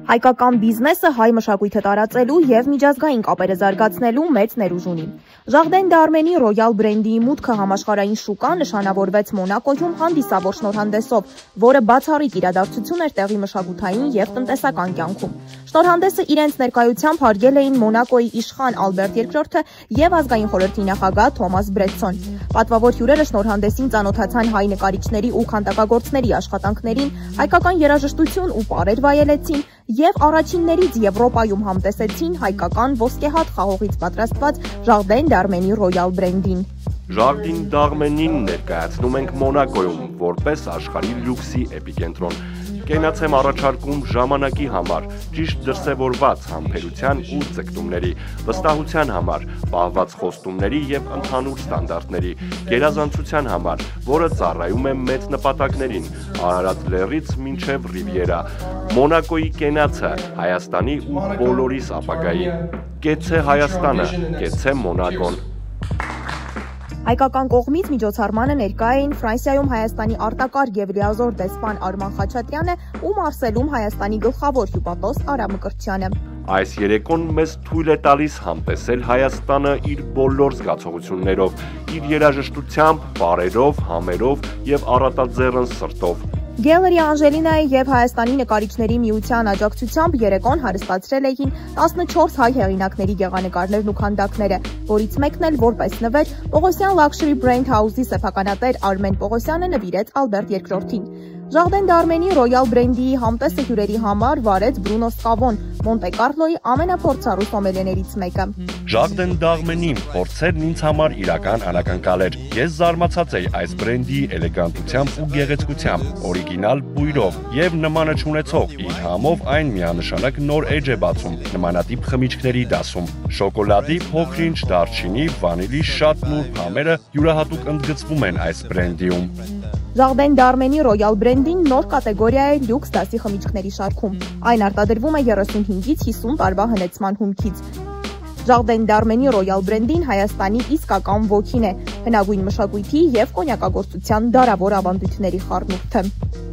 Հայկական բիզնեսը հայ մշակույթը տարածելու և միջազգային կապերը զարգացնելու մեծ ներուժ ունի։ Ժարդեն դ'Արմենի ռոյալ բրենդի մուտքը համաշխարհային շուկա նշանավորվեց Մոնակոյում հանդիսավոր շնորհանդեսով, որը բացառիկ իրադարձություն էր տեղի մշակութային և տնտեսական կյանքում։ Շնորհանդեսը իրենց ներկայությամբ հարգել էին Մոնակոյի իշխան Ալբերտ II և ազգային խորհրդի նախագահ Թոմաս Բրեցոն։ Պատվավոր հյուրերը շնորհանդեսին ծանոթացան հայ նկարիչների ու քանդակագործների աշխատանքներին, հայկական երաժշտություն ու պարեր վայելեցին և առաջիններից Եվրոպայում համտեսեցին հայկական ոսկեհատ խաղողից պատրաստված Ժարդեն դ'Արմենի ռոյալ բրենդին։ Ժարդեն դ'Արմենին ներկայացնում ենք Մոնակոյում, որպես աշխարհի լյուքսի էպիկենտրոն։ Կենաց եմ առաջարկում ժամանակի համար, ճիշտ դրսևորված համբերության ու ձգտումների, վստահության համար, պահված խոստումների և ընդհանուր ստանդարտների, գերազանցության համար, որը ծառայում է մեծ նպատակներին, Արարատ լեռից մինչև Ռիվիերա, Մոնակոյի կենացը, Հայաստանի ու բոլորիս ապագայի։ Կեցցե Հայաստանը, կեցցե Մոնակոն։ Հայկական կողմից միջոցառմանը ներկա էին Ֆրանսիայում Հայաստանի արտակարգ և լիազոր դեսպան Արման Խաչատրյանը ու Մարսելում Հայաստանի գլխավոր հյուպատոս Արա Մկրտչյանը։ Այս երեկոն մեզ թույլ է տալիս համտեսել Հայաստանը իր բոլոր զգացողություններով, իր երաժշտությամբ, պարերով, համերով և առատաձեռն սրտով։ Գելերի Անժելինայի և Հայաստանի նկարիչների միության աջակցությամբ երեկոն հարստացրել էին 14 հայ հեղինակների գեղանկարներն ու քանդակները, որից մեկն էլ որպես նվեր Պողոսյան Luxury Brand House-ի սեփականատեր Արմեն Պողոսյանը նվիրեց Ալբերտ II-ին։ Ժարդեն դ'Արմենի ռոյալ բրենդի համտեսը հյուրերի համար վարեց Բրունո Սկավոն, Մոնտե Կարլոյի ամենափորձառու սոմելիեներից մեկը։ Ժարդեն դ'Արմենի փորձերն ինձ համար իրական անակնկալ էր։ Ես զարմացած էի այս բրենդի էլեգանտությամբ ու գեղեցկությամբ, օրիգինալ բույրով և նմանը չունեցող իր համով այն միանշանակ նոր էջ է բացում նմանատիպ խմիչքների դասում։ Շոկոլադի, փոքր-ինչ դարչինի, վանիլի շատ նուրբ համերը յուրահատուկ ընդգծվում են այս բրենդիում։ Ժարդեն դ'Արմենի ռոյալ բրենդին նոր կատեգորիա է լյուքս դասի խմիչքների շարքում։ Այն արտադրվում է 35-ից 50 տարվա հնեցման հումքից։ Ժարդեն դ'Արմենի ռոյալ բրենդին Հայաստանի իսկական ոգին է, հնագույն մշակույթի և կոնյակագործության դարավոր ավանդույթների խառնուրդը։